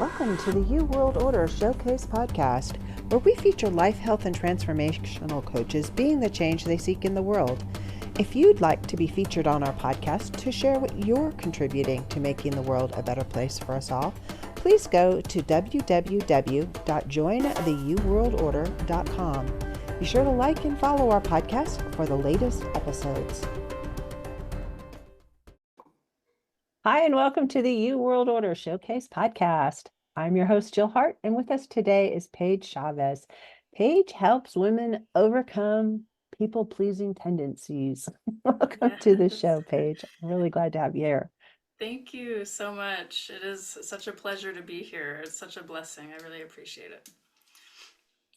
Welcome to the You World Order Showcase podcast, where we feature life, health, and transformational coaches being the change they seek in the world. If you'd like to be featured on our podcast to share what you're contributing to making the world a better place for us all, please go to www.jointheyouworldorder.com. Be sure to like and follow our podcast for the latest episodes. Hi, and welcome to the You World Order Showcase podcast. I'm your host, Jill Hart, and with us today is Paige Chavez. Paige helps women overcome people-pleasing tendencies. Welcome to the show, Paige. I'm really glad to have you here. Thank you so much. It is such a pleasure to be here. It's such a blessing. I really appreciate it.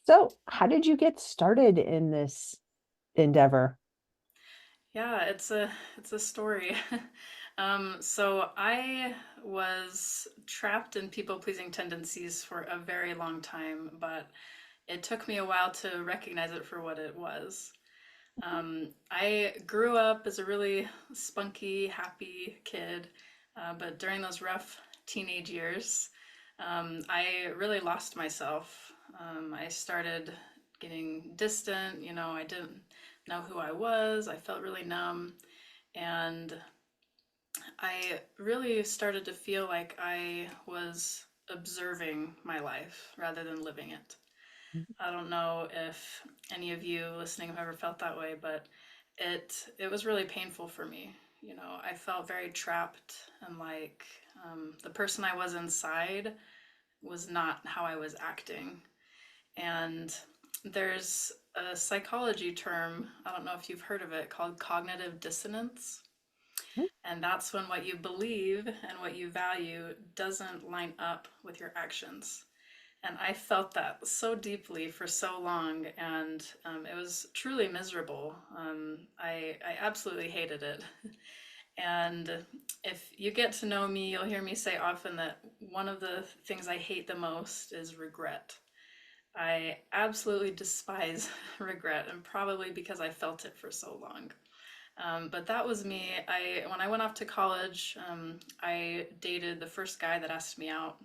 So, how did you get started in this endeavor? Yeah, it's a story. So I was trapped in people-pleasing tendencies for a very long time, but it took me a while to recognize it for what it was. I grew up as a really spunky, happy kid, but during those rough teenage years, I really lost myself. I started getting distant, I didn't know who I was. I felt really numb, and I really started to feel like I was observing my life rather than living it. I don't know if any of you listening have ever felt that way, but it was really painful for me. I felt very trapped and like the person I was inside was not how I was acting. And there's a psychology term, I don't know if you've heard of it, called cognitive dissonance. And that's when what you believe and what you value doesn't line up with your actions. And I felt that so deeply for so long, and it was truly miserable. I absolutely hated it. And if you get to know me, you'll hear me say often that one of the things I hate the most is regret. I absolutely despise regret, and probably because I felt it for so long. But that was me. When I went off to college, I dated the first guy that asked me out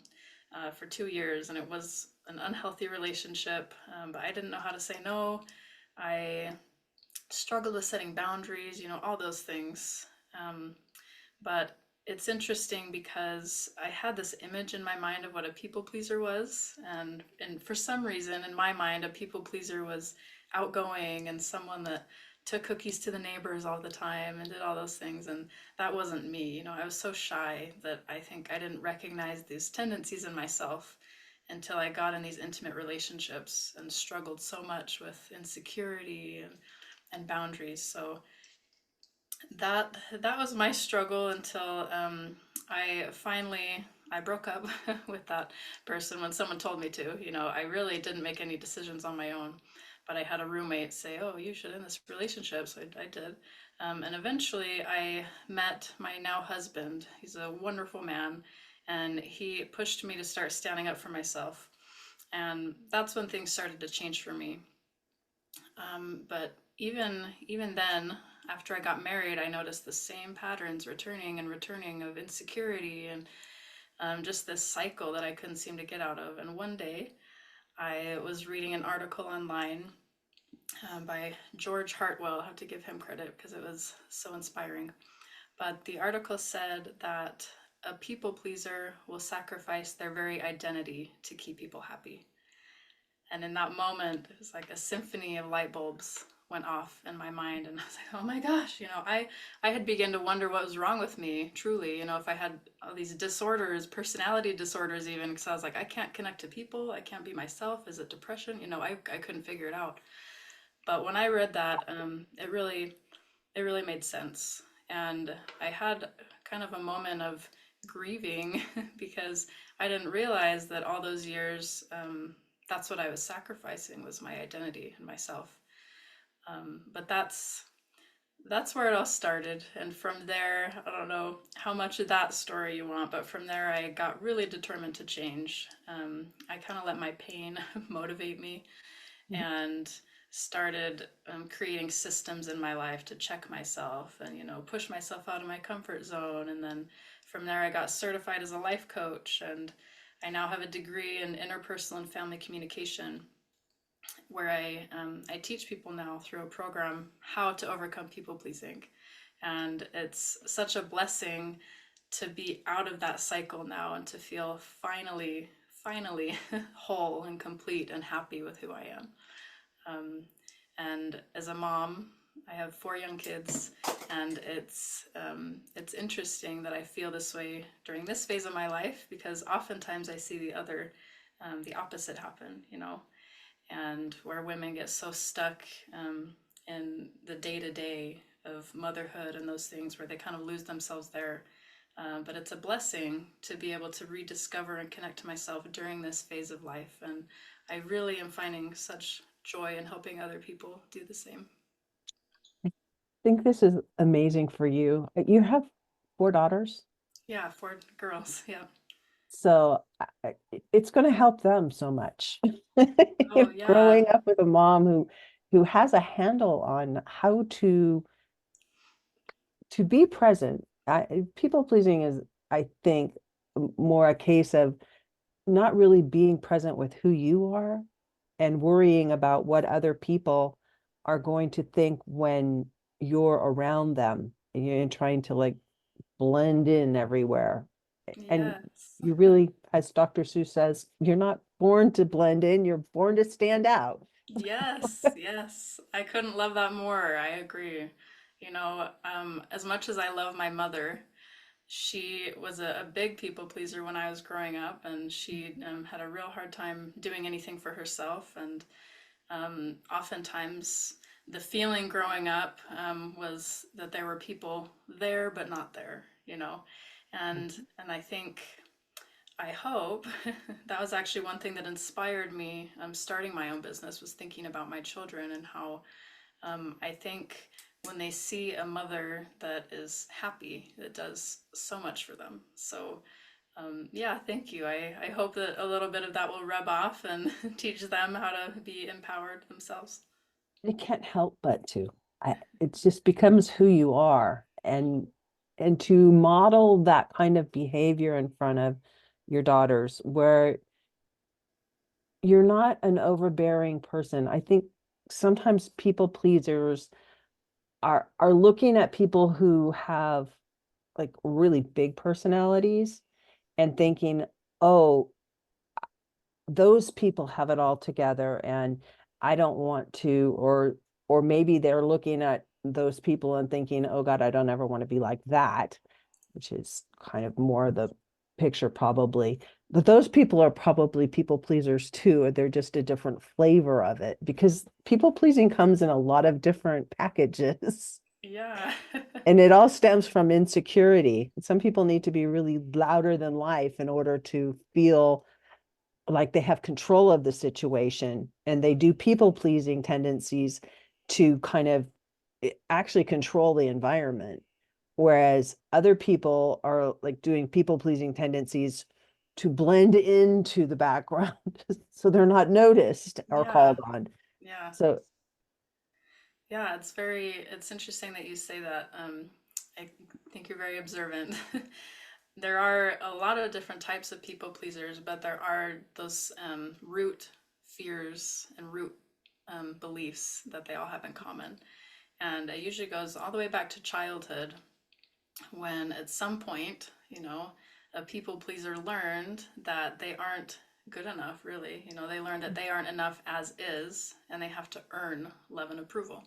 for 2 years, and it was an unhealthy relationship. But I didn't know how to say no. I struggled with setting boundaries, all those things. But it's interesting because I had this image in my mind of what a people pleaser was, and for some reason in my mind, a people pleaser was outgoing and someone that took cookies to the neighbors all the time and did all those things, and that wasn't me. I was so shy that I think I didn't recognize these tendencies in myself until I got in these intimate relationships and struggled so much with insecurity and boundaries. So that was my struggle until I broke up with that person when someone told me to. I really didn't make any decisions on my own, but I had a roommate say, "Oh, you should end this relationship," so I did. And eventually, I met my now husband. He's a wonderful man, and he pushed me to start standing up for myself. And that's when things started to change for me. But even then, after I got married, I noticed the same patterns returning and returning of insecurity and just this cycle that I couldn't seem to get out of. And one day, I was reading an article online by George Hartwell. I have to give him credit because it was so inspiring. But the article said that a people pleaser will sacrifice their very identity to keep people happy. And in that moment, it was like a symphony of light bulbs went off in my mind. And I was like, oh my gosh, I had begun to wonder what was wrong with me, truly, if I had all these disorders, personality disorders even, because I was like, I can't connect to people. I can't be myself. Is it depression? I couldn't figure it out. But when I read that, it really made sense. And I had kind of a moment of grieving because I didn't realize that all those years, that's what I was sacrificing, was my identity and myself. But that's where it all started. And from there, I don't know how much of that story you want, but from there I got really determined to change. I kind of let my pain motivate me and started creating systems in my life to check myself and push myself out of my comfort zone. And then from there I got certified as a life coach, and I now have a degree in interpersonal and family communication, where I teach people now through a program how to overcome people pleasing, and it's such a blessing to be out of that cycle now and to feel finally whole and complete and happy with who I am. Um, and as a mom, I have 4 young kids, and it's interesting that I feel this way during this phase of my life, because oftentimes I see the opposite happen, and where women get so stuck in the day to day of motherhood and those things where they kind of lose themselves there. But it's a blessing to be able to rediscover and connect to myself during this phase of life. And I really am finding such joy in helping other people do the same. I think this is amazing for you. You have 4 daughters, Yeah, 4 girls. Yeah. so it's going to help them so much. Oh, yeah. Growing up with a mom who has a handle on how to be present. People pleasing is, I think, more a case of not really being present with who you are and worrying about what other people are going to think when you're around them, and you're trying to like blend in everywhere. And Yes. you really, as Dr. Seuss says, you're not born to blend in, you're born to stand out. Yes, yes. I couldn't love that more. I agree. As much as I love my mother, she was a big people pleaser when I was growing up, and she had a real hard time doing anything for herself. And oftentimes, the feeling growing up was that there were people there but not there, and I hope that was actually one thing that inspired me starting my own business, was thinking about my children and how I think when they see a mother that is happy, it does so much for them. So, yeah, thank you. I hope that a little bit of that will rub off and teach them how to be empowered themselves. It can't help but to. It just becomes who you are, and to model that kind of behavior in front of your daughters, where you're not an overbearing person. I think sometimes people pleasers are looking at people who have like really big personalities and thinking, oh, those people have it all together and I don't want to, or maybe they're looking at those people and thinking, oh God, I don't ever want to be like that, which is kind of more the picture probably. But those people are probably people pleasers too. They're just a different flavor of it, because people pleasing comes in a lot of different packages. Yeah. And it all stems from insecurity. Some people need to be really louder than life in order to feel like they have control of the situation, and they do people pleasing tendencies to kind of actually control the environment, whereas other people are like doing people pleasing tendencies to blend into the background so they're not noticed or Yeah. called on. Yeah. So Yeah, it's interesting that you say that. I think you're very observant. There are a lot of different types of people pleasers, but there are those root fears and root beliefs that they all have in common. And it usually goes all the way back to childhood, when at some point, a people pleaser learned that they aren't good enough, really. They learned that they aren't enough as is, and they have to earn love and approval.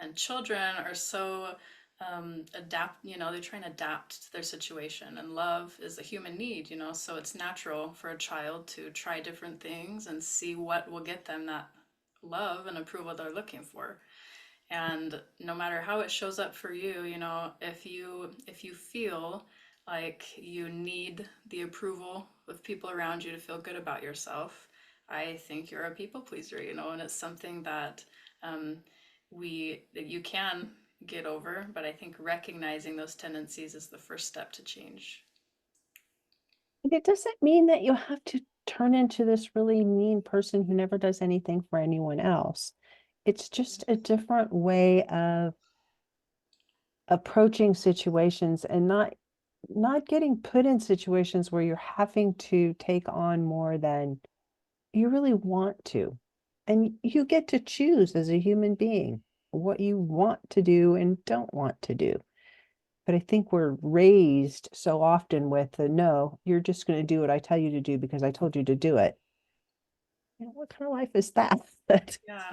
And children are so they try and adapt to their situation, and love is a human need, so it's natural for a child to try different things and see what will get them that love and approval they're looking for. And no matter how it shows up for you, if you feel like you need the approval of people around you to feel good about yourself, I think you're a people pleaser, and it's something that um, that you can get over, but I think recognizing those tendencies is the first step to change. it doesn't mean that you have to turn into this really mean person who never does anything for anyone else. It's just a different way of approaching situations, and not not getting put in situations where you're having to take on more than you really want to. And you get to choose as a human being what you want to do and don't want to do. But I think we're raised so often with the no, you're just going to do what I tell you to do because I told you to do it. What kind of life is that? Yeah,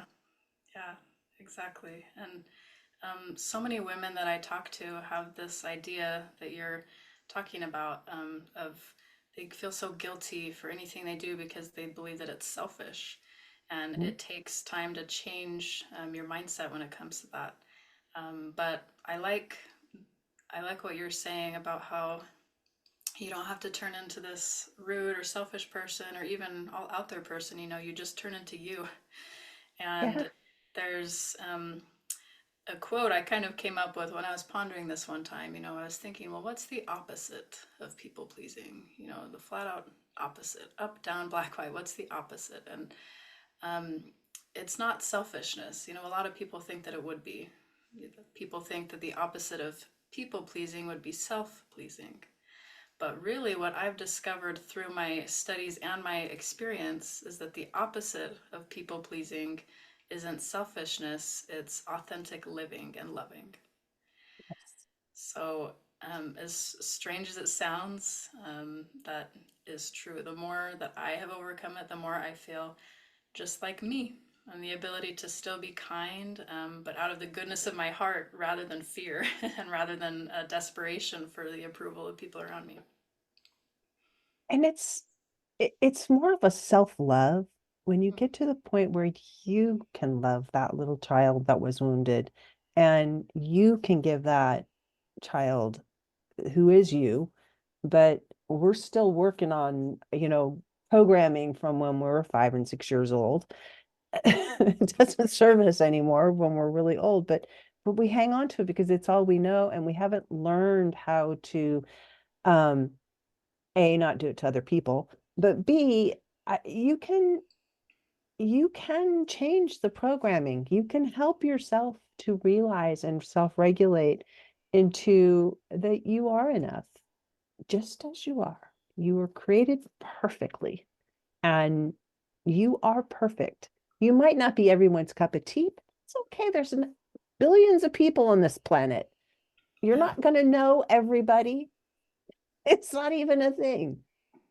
yeah, exactly. And so many women that I talk to have this idea that you're talking about of they feel so guilty for anything they do because they believe that it's selfish. And it takes time to change your mindset when it comes to that. But I like what you're saying about how you don't have to turn into this rude or selfish person or even all out there person. You know, you just turn into you. Yeah. And there's a quote I kind of came up with when I was pondering this one time. You know, I was thinking, well, what's the opposite of people pleasing? You know, the flat out opposite, up, down, black, white. What's the opposite? And um, it's not selfishness. You know, a lot of people think that it would be. People think that the opposite of people pleasing would be self pleasing. But really, what I've discovered through my studies and my experience is that the opposite of people pleasing isn't selfishness, it's authentic living and loving. So, as strange as it sounds, that is true. The more that I have overcome it, the more I feel just like me, and the ability to still be kind, but out of the goodness of my heart rather than fear and rather than desperation for the approval of people around me. And it's more of a self-love when you Mhm. get to the point where you can love that little child that was wounded and you can give that child who is you, but we're still working on, programming from when we were 5 and 6 years old. It doesn't serve us anymore when we're really old, but we hang on to it because it's all we know, and we haven't learned how to um A, not do it to other people, but B, you can change the programming. You can help yourself to realize and self-regulate into that you are enough, just as you are. You were created perfectly, and you are perfect. You might not be everyone's cup of tea, but it's okay. There's billions of people on this planet. You're Yeah, not going to know everybody. It's not even a thing.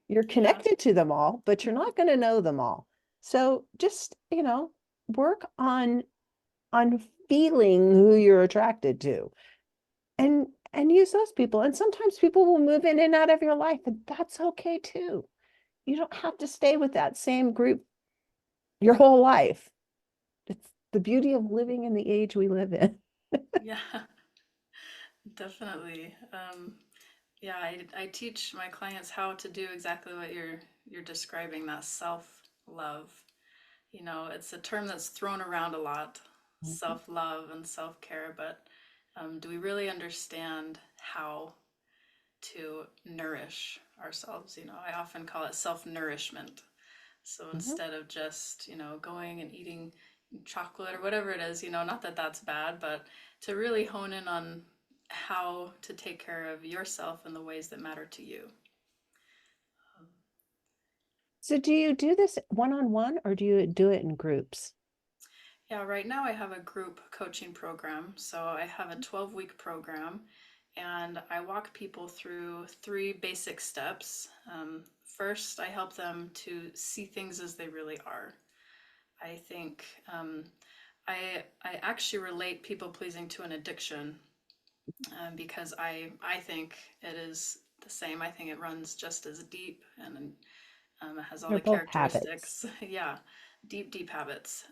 You're yeah, connected to them all, but you're not going to know them all. So just, work on feeling who you're attracted to, and use those people. And sometimes people will move in and out of your life, and that's okay too. You don't have to stay with that same group your whole life. It's the beauty of living in the age we live in. yeah, definitely. Yeah, I teach my clients how to do exactly what you're describing, that self-love. You know, it's a term that's thrown around a lot, self-love and self-care, but do we really understand how to nourish ourselves? You know, I often call it self-nourishment. So Mhm. instead of just, you know, going and eating chocolate or whatever it is, you know, not that that's bad, but to really hone in on how to take care of yourself in the ways that matter to you. So do you do this one-on-one or do you do it in groups? Yeah, right now I have a group coaching program. So I have a 12-week program and I walk people through three basic steps. First, I help them to see things as they really are. I think I actually relate people pleasing to an addiction because I think it is the same. I think it runs just as deep and it has all They're the both habits. characteristics. Yeah, deep, deep habits.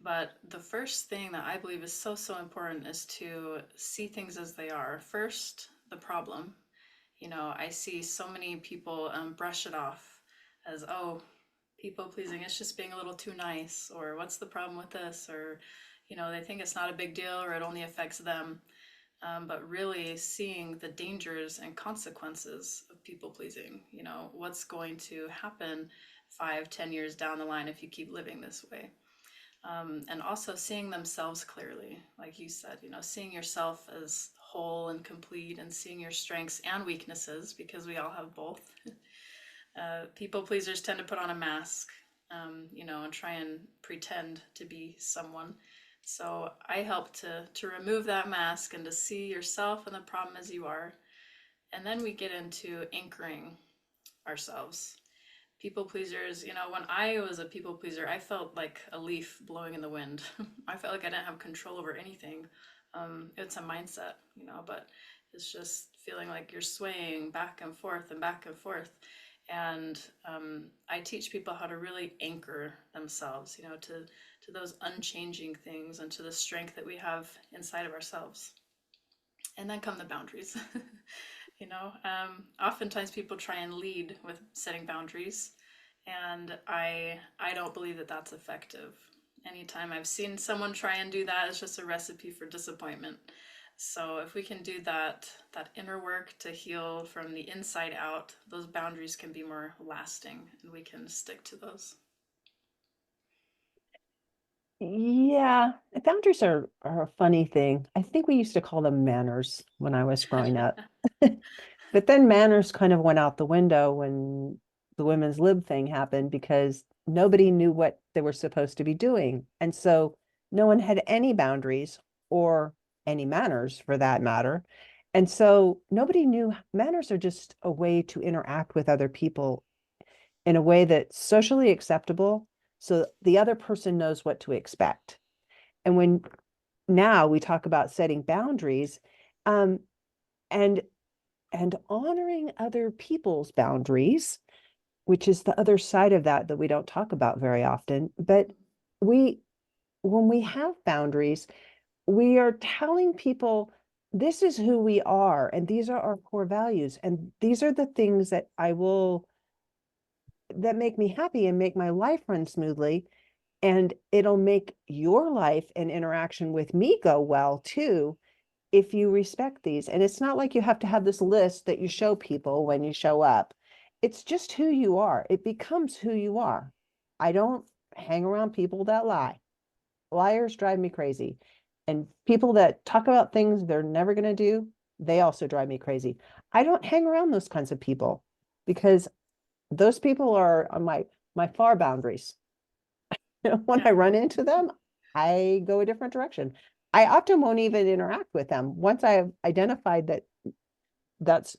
But the first thing that I believe is so, so important is to see things as they are. First, the problem. You know, I see so many people brush it off as, oh, people pleasing, it's just being a little too nice, or what's the problem with this, or, you know, they think it's not a big deal or it only affects them. But really seeing the dangers and consequences of people pleasing. You know, what's going to happen 5, 10 years down the line if you keep living this way. And also seeing themselves clearly, like you said, you know, seeing yourself as whole and complete and seeing your strengths and weaknesses, because we all have both. People pleasers tend to put on a mask, and try and pretend to be someone. So I help to remove that mask and to see yourself and the problem as you are. And then we get into anchoring ourselves. People pleasers, when I was a people pleaser, I felt like a leaf blowing in the wind. I felt like I didn't have control over anything. It's a mindset, but it's just feeling like you're swaying back and forth and back and forth. And I teach people how to really anchor themselves, to those unchanging things and to the strength that we have inside of ourselves. And then come the boundaries. Oftentimes people try and lead with setting boundaries, and I don't believe that that's effective. Anytime I've seen someone try and do that, it's just a recipe for disappointment. So if we can do that inner work to heal from the inside out, those boundaries can be more lasting, and we can stick to those. Yeah, boundaries are a funny thing. I think we used to call them manners when I was growing up. But then manners kind of went out the window when the women's lib thing happened because nobody knew what they were supposed to be doing. And so no one had any boundaries or any manners for that matter. And so nobody knew manners are just a way to interact with other people in a way that's socially acceptable so the other person knows what to expect. And when now we talk about setting boundaries, um, and honoring other people's boundaries, which is the other side of that that we don't talk about very often. But we, when we have boundaries, we are telling people this is who we are, and these are our core values, and these are the things that make me happy and make my life run smoothly. And it'll make your life and interaction with me go well too if you respect these. And it's not like you have to have this list that you show people when you show up. It's just who you are. It becomes who you are. I don't hang around people that lie. Liars drive me crazy. And people that talk about things they're never going to do, they also drive me crazy. I don't hang around those kinds of people because those people are on my far boundaries. When I Yeah, run into them, I go a different direction. I often won't even interact with them. Once I have identified that that's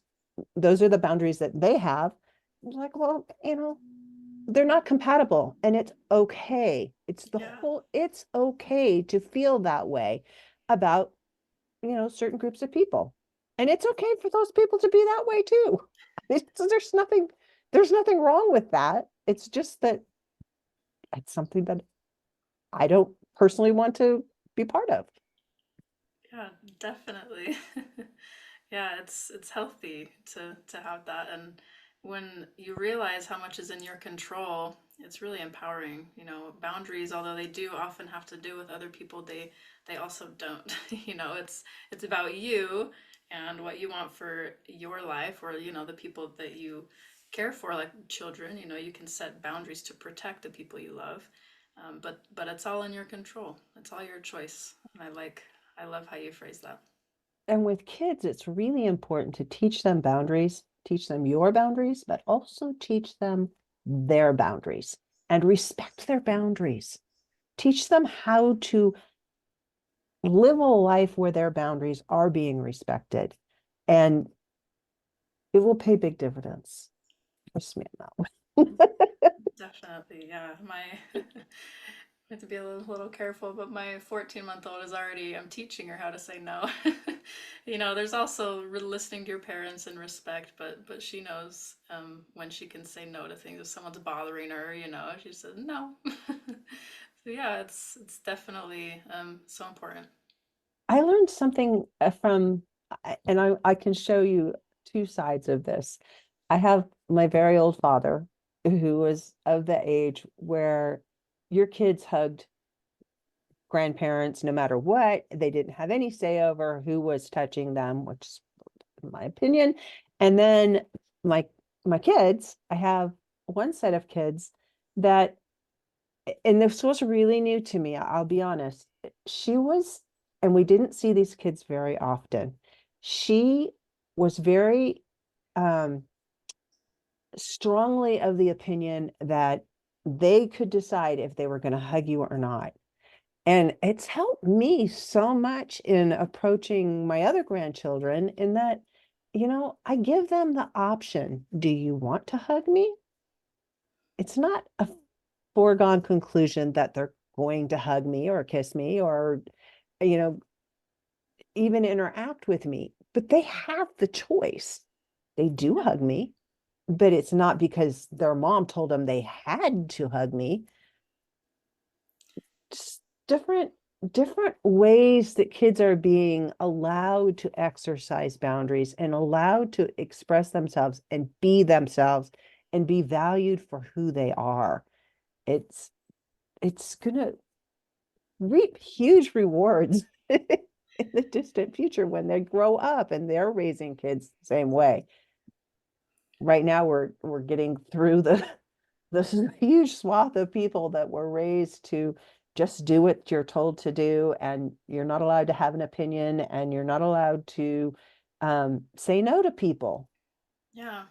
those are the boundaries that they have, I'm like, well, they're not compatible and it's okay. yeah, It's okay to feel that way about, certain groups of people. And it's okay for those people to be that way too. So there's nothing wrong with that. It's just that it's something that I don't personally want to be part of. yeah, definitely. Yeah, it's healthy to have that, and when you realize how much is in your control, it's really empowering. Boundaries, although they do often have to do with other people, they also don't. It's about you and what you want for your life, or the people that you care for, like children. You can set boundaries to protect the people you love, but it's all in your control. It's all your choice, and I love how you phrase that. And with kids, it's really important to teach them boundaries, teach them your boundaries, but also teach them their boundaries and respect their boundaries. Teach them how to live a life where their boundaries are being respected. And it will pay big dividends. Trust me on that one. Definitely, yeah. I have to be a little careful, but my 14-month-old is already, I'm teaching her how to say no. There's also listening to your parents and respect, but she knows when she can say no to things. If someone's bothering her, she says no. So yeah, it's definitely so important. I learned something from, and I can show you two sides of this. I have my very old father who was of the age where your kids hugged grandparents no matter what. They didn't have any say over who was touching them, which is my opinion. And then my my kids, I have one set of kids that, and this was really new to me, I'll be honest. She was, and we didn't see these kids very often. She was very um, strongly of the opinion that they could decide if they were going to hug you or not. And it's helped me so much in approaching my other grandchildren in that, I give them the option. Do you want to hug me? It's not a foregone conclusion that they're going to hug me or kiss me or, you know, even interact with me, but they have the choice. They do Yeah. hug me, but it's not because their mom told them they had to hug me. Just different ways that kids are being allowed to exercise boundaries and allowed to express themselves and be valued for who they are. It's going to reap huge rewards in the distant future when they grow up and they're raising kids the same way. Right now we're getting through this huge swath of people that were raised to just do what you're told to do, and you're not allowed to have an opinion, and you're not allowed to say no to people. Yeah.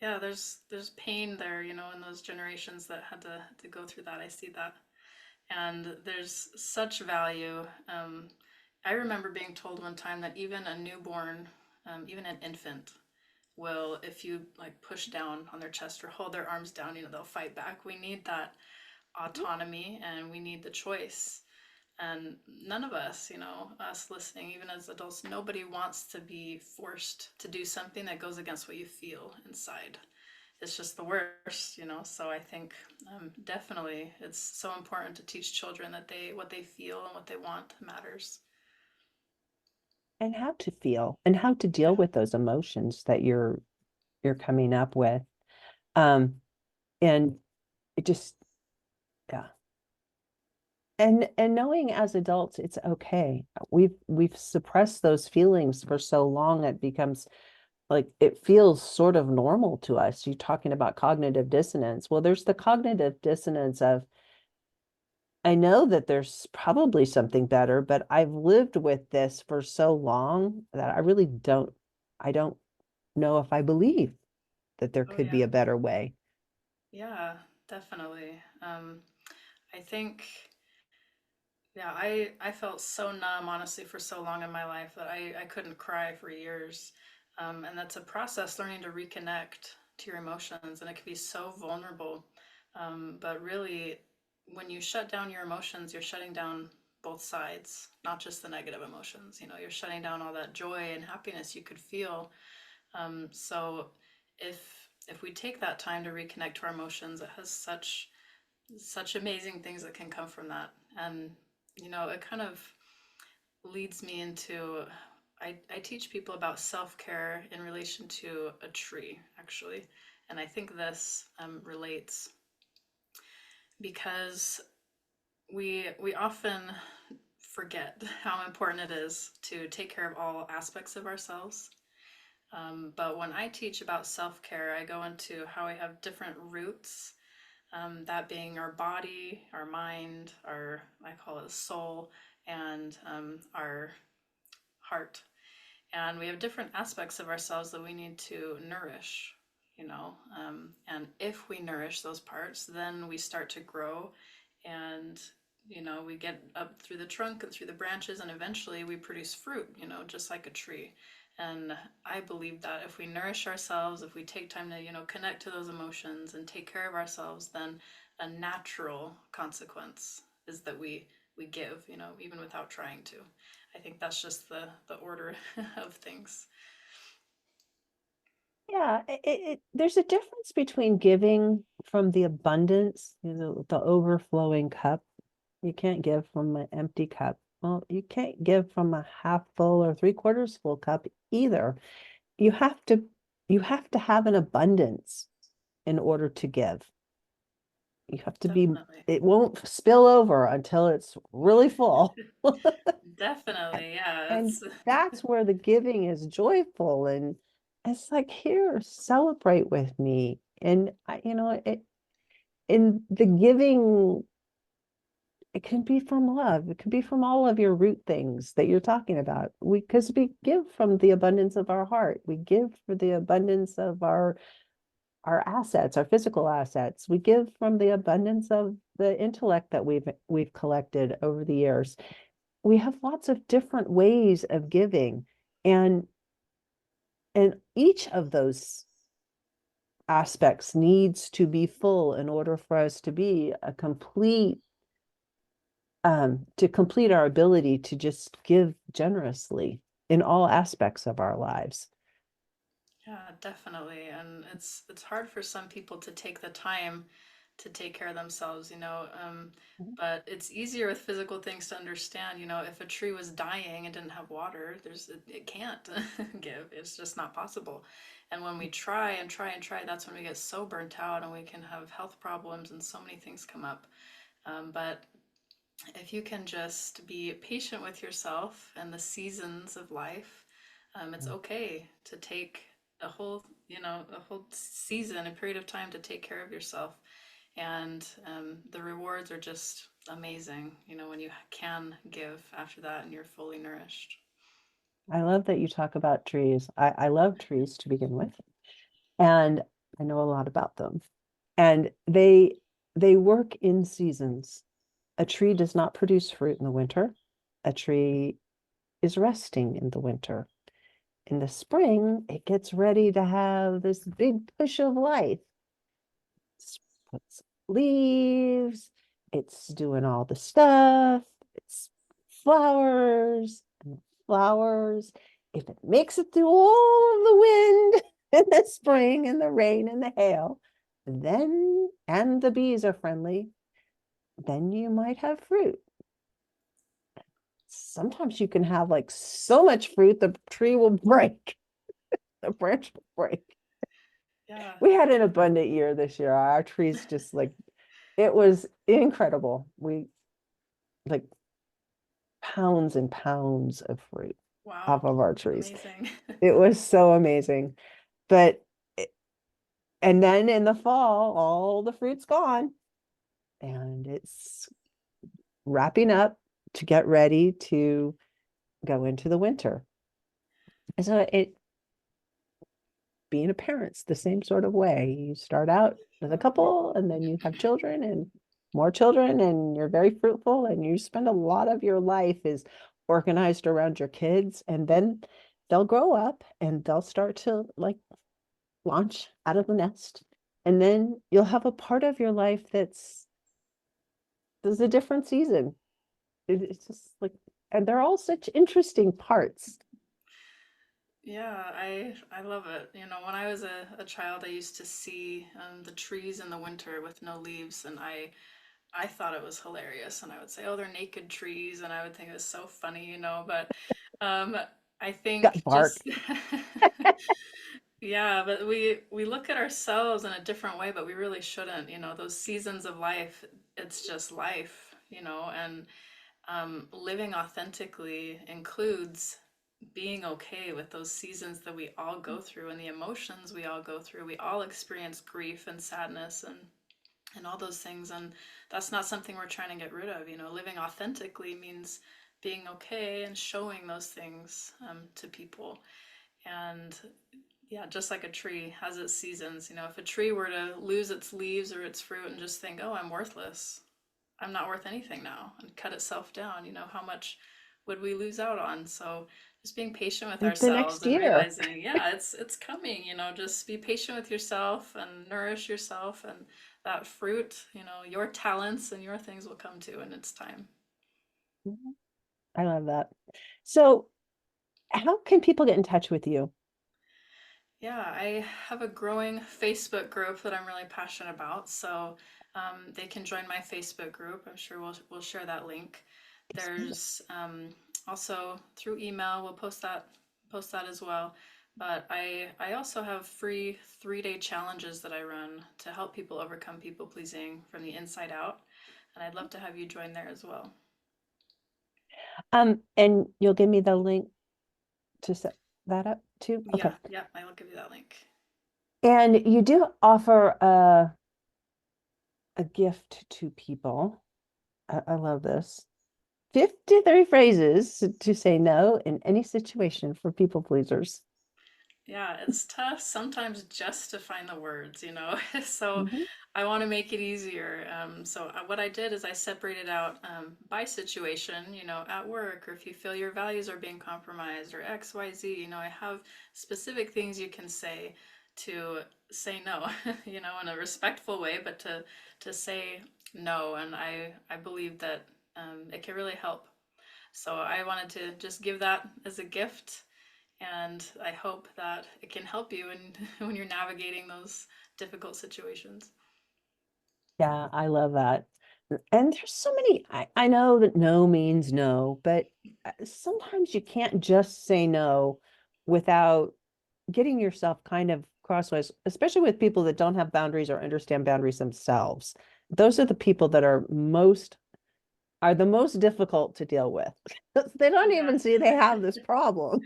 Yeah, there's pain there, in those generations that had to go through that. I see that. And there's such value. I remember being told one time that even a newborn, even an infant, will, if you like push down on their chest or hold their arms down, they'll fight back. We need that autonomy and we need the choice. And none of us, us listening, even as adults, nobody wants to be forced to do something that goes against what you feel inside. It's just the worst. So I think definitely it's so important to teach children that what they feel and what they want matters. And how to feel and how to deal Yeah. with those emotions that you're coming up with. um and it just, yeah, and knowing as adults it's okay. We've suppressed those feelings for so long it becomes like it feels sort of normal to us. You're talking about cognitive dissonance. Well, there's the cognitive dissonance of, I know that there's probably something better, but I've lived with this for so long that I don't know if I believe that there Oh could be yeah. a better way. Yeah, definitely. I think, yeah, I felt so numb, honestly, for so long in my life that I couldn't cry for years. And that's a process, learning to reconnect to your emotions, and it can be so vulnerable. But really, when you shut down your emotions, you're shutting down both sides, not just the negative emotions. You're shutting down all that joy and happiness you could feel. So if we take that time to reconnect to our emotions, it has such amazing things that can come from that. And it kind of leads me into, I teach people about self-care in relation to a tree, actually. And I think this relates because we often forget how important it is to take care of all aspects of ourselves. But when I teach about self-care, I go into how we have different roots, that being our body, our mind, I call it soul, and our heart. And we have different aspects of ourselves that we need to nourish, and if we nourish those parts, then we start to grow, and we get up through the trunk and through the branches, and eventually we produce fruit, just like a tree. And I believe that if we nourish ourselves, if we take time to connect to those emotions and take care of ourselves, then a natural consequence is that we give, even without trying to. I think that's just the order of things. Yeah, there's a difference between giving from the abundance, the overflowing cup. You can't give from an empty cup. Well, you can't give from a half full or three-quarters full cup either. You have to you have to have an abundance in order to give. You have to be, Definitely. it won't spill over until it's really full. Definitely. Yeah. And It's that's where the giving is joyful, and it's like, here, celebrate with me. And in the giving it can be from love. It can be from all of your root things that you're talking about. Because we give from the abundance of our heart. We give for the abundance of our assets, our physical assets. We give from the abundance of the intellect that we've collected over the years. We have lots of different ways of giving, and each of those aspects needs to be full in order for us to be a complete to complete our ability to just give generously in all aspects of our lives. Yeah, definitely. And it's hard for some people to take the time to take care of themselves, but it's easier with physical things to understand, if a tree was dying and didn't have water, it can't give. It's just not possible. And when we try and try and try, that's when we get so burnt out and we can have health problems and so many things come up. But if you can just be patient with yourself and the seasons of life, it's okay to take a whole season, a period of time to take care of yourself. And the rewards are just amazing, when you can give after that and you're fully nourished. I love that you talk about trees. I love trees to begin with, and I know a lot about them. And they work in seasons. A tree does not produce fruit in the winter. A tree is resting in the winter. In the spring, it gets ready to have this big push of life. Puts leaves, it's doing all the stuff, it's flowers and flowers. If it makes it through all of the wind and the spring and the rain and the hail, then, and the bees are friendly, then you might have fruit. Sometimes you can have like so much fruit, the tree will break, the branch will break. Yeah. We had an abundant year this year. Our trees just like, it was incredible. We like pounds and pounds of fruit Wow. off of our trees. Amazing. It was so amazing. But, and then in the fall, all the fruit's gone and it's wrapping up to get ready to go into the winter. And so being a parent's the same sort of way. You start out with a couple and then you have children and more children and you're very fruitful and you spend a lot of your life is organized around your kids, and then they'll grow up and they'll start to like launch out of the nest, and then you'll have a part of your life there's a different season. It's just like, and they're all such interesting parts. Yeah, I love it. When I was a child, I used to see the trees in the winter with no leaves, and I thought it was hilarious. And I would say, "Oh, they're naked trees," and I would think it was so funny, But um, I Got think bark. just yeah, but we look at ourselves in a different way, but we really shouldn't. Those seasons of life, it's just life, and living authentically includes being okay with those seasons that we all go through and the emotions we all go through. We all experience grief and sadness and all those things, and that's not something we're trying to get rid of. Living authentically means being okay and showing those things to people. And yeah, just like a tree has its seasons. If a tree were to lose its leaves or its fruit and just think, oh, I'm worthless, I'm not worth anything now, and cut itself down, how much would we lose out on? So just being patient with The ourselves next and year. realizing, yeah, it's coming, just be patient with yourself and nourish yourself, and that fruit, your talents and your things will come to in its time. I love that. So how can people get in touch with you? Yeah, I have a growing Facebook group that I'm really passionate about, so they can join my Facebook group. I'm sure we'll share that link. There's also through email. We'll post that as well. But I also have free 3-day challenges that I run to help people overcome people pleasing from the inside out, and I'd love to have you join there as well. And you'll give me the link to set that up too? Okay. Yeah, yeah, I will give you that link. And you do offer a gift to people. I love this. 53 phrases to say no in any situation for people pleasers. Yeah, it's tough sometimes just to find the words, you know? So Mhm. I want to make it easier. What I did is I separated out by situation, you know, at work, or if you feel your values are being compromised, or X, Y, Z, you know, I have specific things you can say to say no, you know, in a respectful way, but to say no. And I believe that it can really help. So I wanted to just give that as a gift, and I hope that it can help you when you're navigating those difficult situations. Yeah, I love that. And there's so many, I know that no means no, but sometimes you can't just say no without getting yourself kind of crossways, especially with people that don't have boundaries or understand boundaries themselves. Those are the people that are the most difficult to deal with. They don't Yeah. even see they have this problem.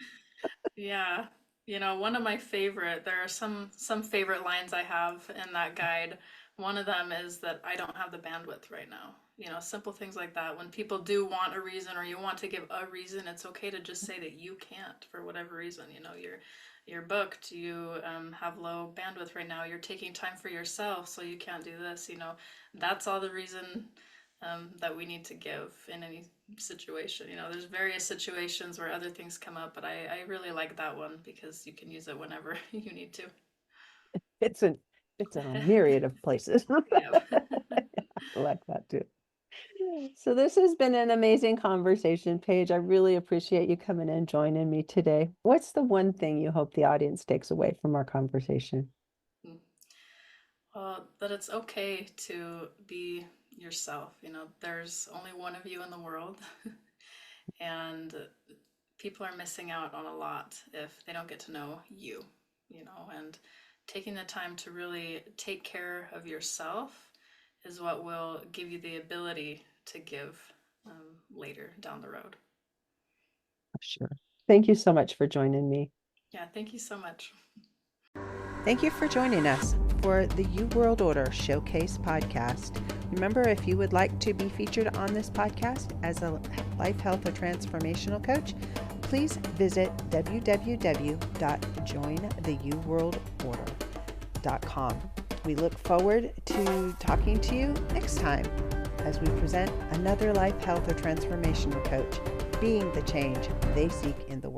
Yeah. You know, one of my favorite, there are some favorite lines I have in that guide. One of them is that I don't have the bandwidth right now. You know, simple things like that. When people do want a reason, or you want to give a reason, it's okay to just say that you can't for whatever reason. You know, you're booked, you have low bandwidth right now, you're taking time for yourself, so you can't do this. You know, that's all the reason that we need to give in any situation. You know, there's various situations where other things come up, but I really like that one because you can use it whenever you need to. It's an it's in a myriad of places. Yeah. I like that too. So this has been an amazing conversation, Paige. I really appreciate you coming and joining me today. What's the one thing you hope the audience takes away from our conversation? Well, that it's okay to be yourself. You know, there's only one of you in the world, and people are missing out on a lot if they don't get to know you, you know, and taking the time to really take care of yourself is what will give you the ability to give later down the road. Sure. Thank you so much for joining me. Yeah, thank you so much. Thank you for joining us for the U World Order Showcase podcast. Remember, if you would like to be featured on this podcast as a life, health, or transformational coach, please visit www.jointheuworldorder.com. We look forward to talking to you next time as we present another life, health, or transformational coach being the change they seek in the world.